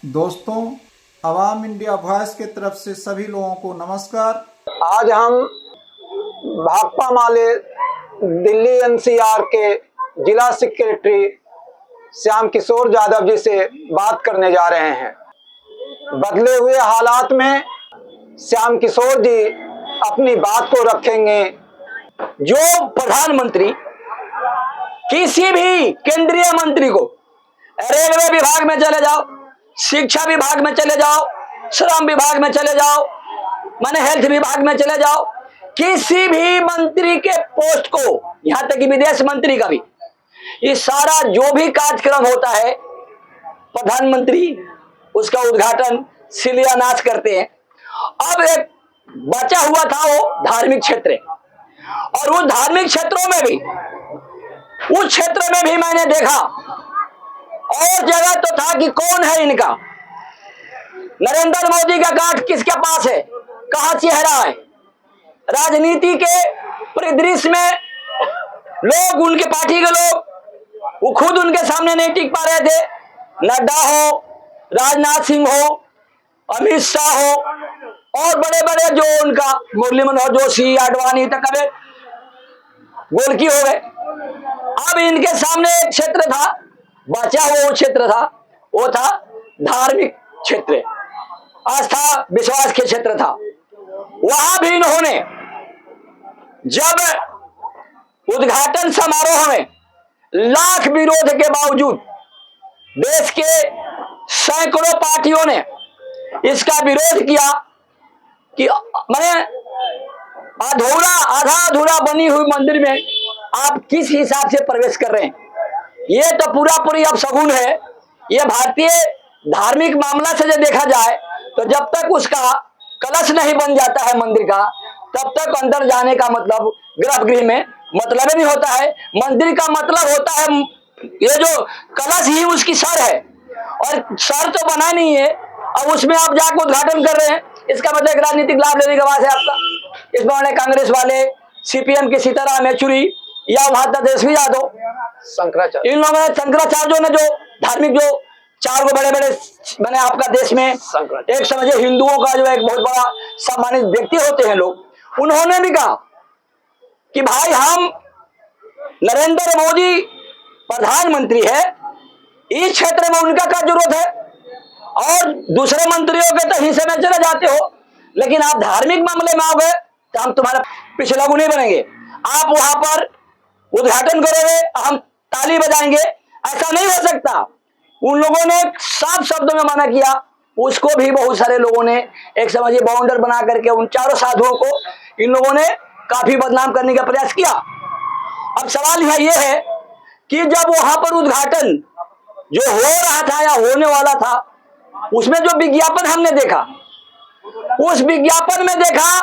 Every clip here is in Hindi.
दोस्तों, अवाम इंडिया वॉइस की तरफ से सभी लोगों को नमस्कार। आज हम भाकपा माले दिल्ली एनसीआर के जिला सेक्रेटरी श्याम किशोर यादव जी से बात करने जा रहे हैं। बदले हुए हालात में श्याम किशोर जी अपनी बात को रखेंगे। जो प्रधानमंत्री किसी भी केंद्रीय मंत्री को रेलवे विभाग में चले जाओ, शिक्षा विभाग में चले जाओ, श्रम विभाग में चले जाओ, माने हेल्थ विभाग में चले जाओ, किसी भी मंत्री के पोस्ट को, यहां तक कि विदेश मंत्री का भी, ये सारा जो भी कार्यक्रम होता है प्रधानमंत्री उसका उद्घाटन शिलान्यास करते हैं। अब एक बचा हुआ था वो धार्मिक क्षेत्र, और उस धार्मिक क्षेत्रों में भी, उस क्षेत्र में भी मैंने देखा और जगह तो था कि कौन है इनका, नरेंद्र मोदी का गांठ किसके पास है, कहां चेहरा है। राजनीति के परिदृश्य में लोग, उनके पार्टी के लोग, वो खुद उनके सामने नहीं टिक पा रहे थे। नड्डा हो, राजनाथ सिंह हो, अमित शाह हो, और बड़े बड़े जो उनका मुरली मनोहर जोशी, आडवाणी तक अबे गोलकी हो गए। अब इनके सामने एक क्षेत्र था, बचा हुआ क्षेत्र था, वो था धार्मिक क्षेत्र, आस्था विश्वास के क्षेत्र था। वहां भी इन्होंने जब उद्घाटन समारोह में लाख विरोध के बावजूद देश के सैकड़ों पार्टियों ने इसका विरोध किया कि मैंने आधा अधूरा बनी हुई मंदिर में आप किस हिसाब से प्रवेश कर रहे हैं। ये तो पूरा पूरी अब शगुन है। ये भारतीय धार्मिक मामला से जो देखा जाए तो जब तक उसका कलश नहीं बन जाता है मंदिर का, तब तक अंदर जाने का मतलब गर्भगृह में मतलब नहीं होता है। मंदिर का मतलब होता है ये जो कलश ही उसकी सर है, और सर तो बना नहीं है, अब उसमें आप जाकर उद्घाटन कर रहे हैं, इसका मतलब एक राजनीतिक लाभ लेने का बात है आपका। इसमें उन्होंने कांग्रेस वाले, सीपीएम के सीताराम येचुरी या वहां तेजस्वी यादव, शंकराचार्य, इन लोगों ने, शंकराचार्यों ने, जो धार्मिक जो चार को बड़े बड़े मैंने आपका देश में एक समझे हिंदुओं का जो एक बहुत बड़ा सम्मानित व्यक्ति होते हैं लोग, उन्होंने भी कहा कि भाई हम नरेंद्र मोदी प्रधानमंत्री है, इस क्षेत्र में उनका क्या जरूरत है, और दूसरे मंत्रियों के तो हिस्से में चले जाते हो, लेकिन आप धार्मिक मामले में आओगे तो हम तुम्हारा पीछे लागू नहीं बनेंगे। आप वहां पर उद्घाटन करोगे, हम ताली बजाएंगे, ऐसा नहीं हो सकता। उन लोगों ने साफ शब्दों में मना किया। उसको भी बहुत सारे लोगों ने एक समझिए बाउंडर बना करके उन चारों साधुओं को इन लोगों ने काफी बदनाम करने का प्रयास किया। अब सवाल यह है कि जब वहां पर उद्घाटन जो हो रहा था या होने वाला था, उसमें जो विज्ञापन हमने देखा, उस विज्ञापन में देखा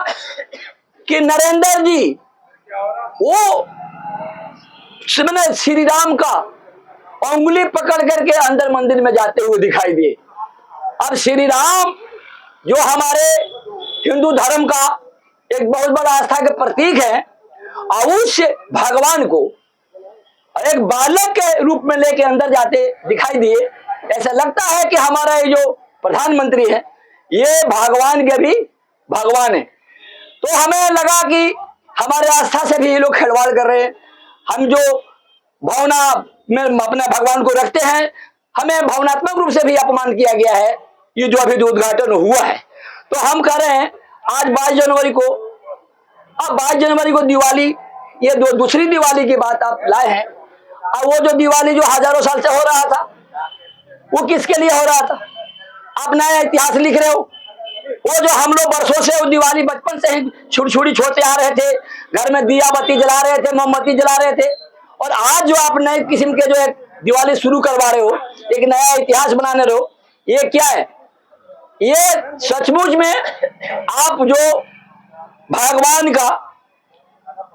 कि नरेंद्र जी वो श्री राम का उंगली पकड़ करके अंदर मंदिर में जाते हुए दिखाई दिए। अब श्री राम जो हमारे हिंदू धर्म का एक बहुत बड़ा आस्था के प्रतीक है, और उस भगवान को एक बालक के रूप में लेके अंदर जाते दिखाई दिए। ऐसा लगता है कि हमारा ये जो प्रधानमंत्री है ये भगवान के भी भगवान है। तो हमें लगा कि हमारे आस्था से भी ये लोग खिलवाड़ कर रहे हैं। हम जो भावना में अपने भगवान को रखते हैं, हमें भावनात्मक रूप से भी अपमान किया गया है। ये जो अभी जो उद्घाटन हुआ है, तो हम कह रहे हैं आज 22 जनवरी को, अब 22 जनवरी को दिवाली, ये दूसरी दिवाली की बात आप लाए हैं। अब वो जो दिवाली जो हजारों साल से हो रहा था, वो किसके लिए हो रहा था? आप नया इतिहास लिख रहे हो। वो जो हम लोग वर्षों से वो दिवाली बचपन से ही छुड़ी छोड़ते आ रहे थे, घर में दिया बत्ती जला रहे थे, मोमबत्ती जला रहे थे, और आज जो आप नए किस्म के जो एक दिवाली शुरू करवा रहे हो, एक नया इतिहास बनाने रहे हो, ये क्या है? ये सचमुच में आप जो भगवान का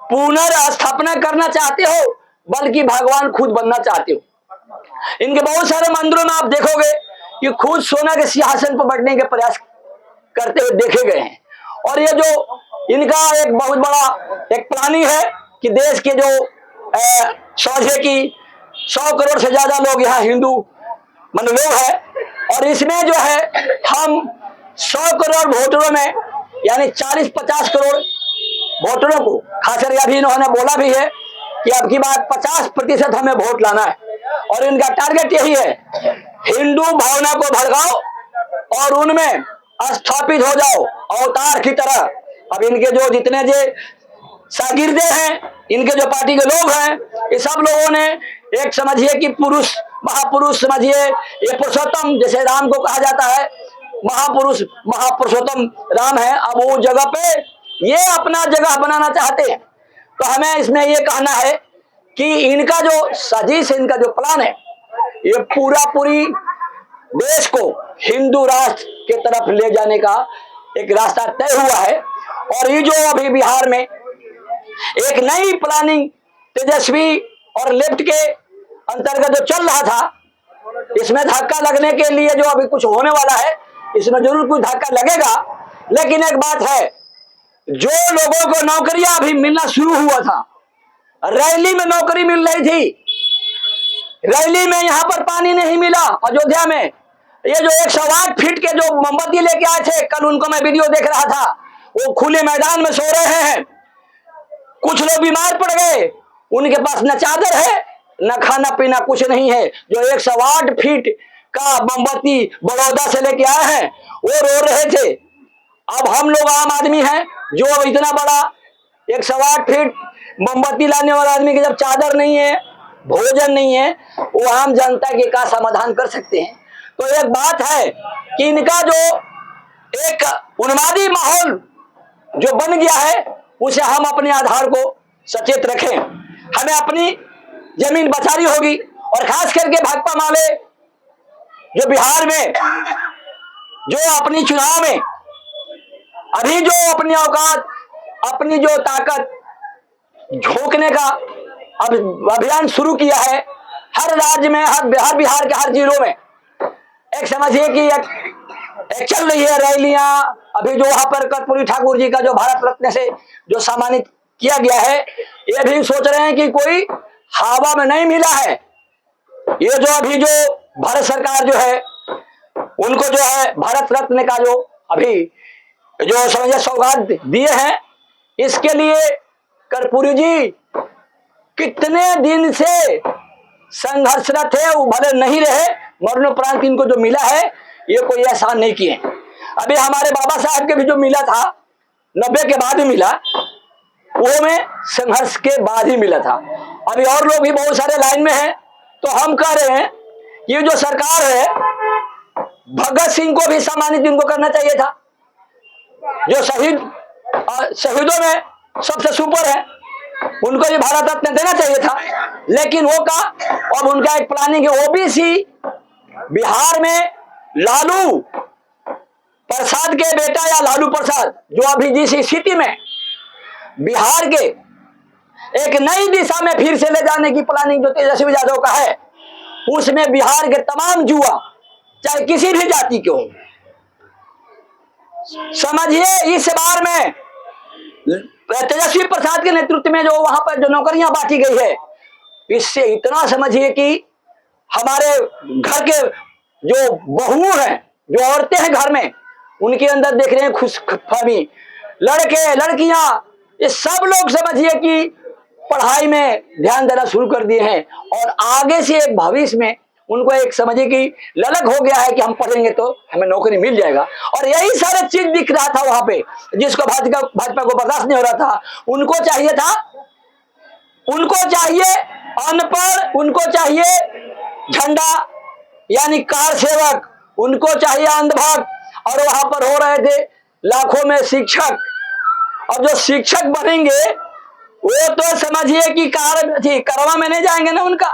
पुनर्स्थापना करना चाहते हो, बल्कि भगवान खुद बनना चाहते हो। इनके बहुत सारे मंदिरों में आप देखोगे कि खुद सोना के सिंहासन पर बैठने के प्रयास करते हुए देखे गए हैं। और ये जो इनका एक बहुत बड़ा एक प्लानिंग है कि देश के जो समझिए कि 100 करोड़ से ज्यादा लोग यहाँ हिंदू लोग हैं, और इसमें जो है हम 100 करोड़ वोटरों में यानी 40-50 करोड़ वोटरों को, खास करके अभी इन्होंने बोला भी है कि अब की बात 50% हमें वोट लाना है, और इनका टारगेट यही है हिंदू भावना को भड़काओ और उनमें स्थापित हो जाओ अवतार की तरह। अब इनके जो जितने जो शागिर्दे हैं, इनके जो पार्टी के लोग हैं, ये सब लोगों ने एक समझिए कि पुरुष महापुरुष समझिए, ये पुरुषोत्तम जैसे राम को कहा जाता है महापुरुष महापुरुषोत्तम राम है, अब वो जगह पे ये अपना जगह बनाना चाहते हैं। तो हमें इसमें ये कहना है कि इनका जो साजिश, इनका जो प्लान है, ये पूरी देश को हिंदू राष्ट्र के तरफ ले जाने का एक रास्ता तय हुआ है। और ये जो अभी बिहार में एक नई प्लानिंग तेजस्वी और लेफ्ट के अंतर्गत जो चल रहा था, इसमें धक्का लगने के लिए जो अभी कुछ होने वाला है, इसमें जरूर कुछ धक्का लगेगा। लेकिन एक बात है, जो लोगों को नौकरियां अभी मिलना शुरू हुआ था, रैली में नौकरी मिल रही थी, रैली में यहां पर पानी नहीं मिला अयोध्या में, ये जो 108 फीट के जो मोमबत्ती लेके आए थे, कल उनको मैं वीडियो देख रहा था, वो खुले मैदान में सो रहे हैं। कुछ लोग बीमार पड़ गए, उनके पास न चादर है न खाना पीना कुछ नहीं है। जो 108 फीट का मोमबत्ती बड़ौदा से लेके आए हैं, वो रो रहे थे। अब हम लोग आम आदमी हैं, जो इतना बड़ा 108 फीट मोमबत्ती लाने वाला आदमी की जब चादर नहीं है, भोजन नहीं है, वो आम जनता के का समाधान कर सकते हैं। तो एक बात है कि इनका जो एक उन्मादी माहौल जो बन गया है, उसे हम अपने आधार को सचेत रखें। हमें अपनी जमीन बचानी होगी, और खास करके भाकपा माले जो बिहार में जो अपनी चुनाव में अभी जो अपनी औकात, अपनी जो ताकत झोंकने का अब अभियान शुरू किया है, हर राज्य में, हर बिहार के हर जिलों में एक समझिए कि एक चल रही है रैलियां। अभी जो वहां पर कर्पूरी ठाकुर जी का जो भारत रत्न से जो सम्मानित किया गया है, ये भी सोच रहे हैं कि कोई हवा में नहीं मिला है। ये जो अभी जो भारत सरकार जो है, उनको जो है भारत रत्न का जो अभी जो समझिए सौगात दिए हैं, इसके लिए कर्पूरी जी कितने दिन से संघर्षरत है, वो भले नहीं रहे, मरणोपरांत इनको जो मिला है, ये कोई एहसान नहीं किए। अभी हमारे बाबा साहब के भी जो मिला था 90 के बाद ही मिला, वो में संघर्ष के बाद ही मिला था। अभी और लोग भी बहुत सारे लाइन में हैं। तो हम कह रहे हैं ये जो सरकार है, भगत सिंह को भी सम्मानित इनको करना चाहिए था, जो शहीदों में सबसे सुपर है, उनको भी भारत रत्न देना चाहिए था। लेकिन वो का अब उनका एक प्लानिंग है, ओबीसी बिहार में लालू प्रसाद के बेटा या लालू प्रसाद जो अभी जिस स्थिति में बिहार के एक नई दिशा में फिर से ले जाने की प्लानिंग जो तेजस्वी यादव का है, उसमें बिहार के तमाम युवा चाहे किसी भी जाति के हो, समझिए इस बार में तेजस्वी प्रसाद के नेतृत्व में जो वहां पर जो नौकरियां बांटी गई है, इससे इतना समझिए कि हमारे घर के जो बहुओं हैं, जो औरतें हैं घर में, उनके अंदर देख रहे हैं खुशफहमी, लड़के लड़कियां ये सब लोग समझिए कि पढ़ाई में ध्यान देना शुरू कर दिए हैं। और आगे से एक भविष्य में उनको एक समझिए कि ललक हो गया है कि हम पढ़ेंगे तो हमें नौकरी मिल जाएगा। और यही सारे चीज दिख रहा था वहां पे, जिसको भाजपा को बर्दाश्त नहीं हो रहा था। उनको चाहिए अनपढ़, उनको चाहिए झंडा यानी कार सेवक, उनको चाहिए अंधभक्त। और वहां पर हो रहे थे लाखों में शिक्षक। और जो शिक्षक बनेंगे वो तो समझिए कि करवा में नहीं जाएंगे ना, उनका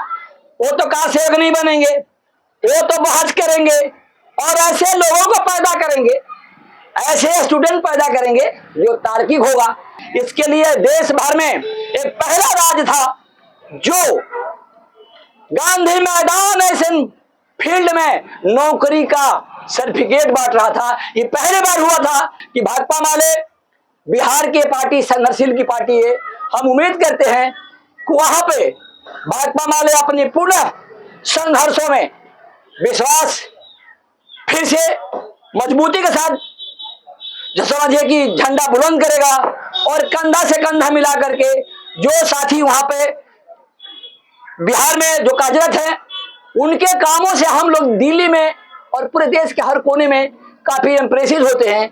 वो तो कार सेवक नहीं बनेंगे, वो तो बहस करेंगे और ऐसे लोगों को पैदा करेंगे, ऐसे स्टूडेंट पैदा करेंगे जो तार्किक होगा। इसके लिए देश भर में एक पहला राज्य था जो गांधी मैदान ऐसे फील्ड में नौकरी का सर्टिफिकेट बांट रहा था। ये पहली बार हुआ था कि भाकपा माले बिहार की पार्टी संघर्षशील की पार्टी है। हम उम्मीद करते हैं कि वहां पे भाकपा माले अपनी पूर्ण संघर्षों में विश्वास फिर से मजबूती के साथ जो समझिए कि झंडा बुलंद करेगा और कंधा से कंधा मिला करके जो साथी वहां पे बिहार में जो कार्यरत हैं उनके कामों से हम लोग दिल्ली में और पूरे देश के हर कोने में काफी इंप्रेसिव होते हैं।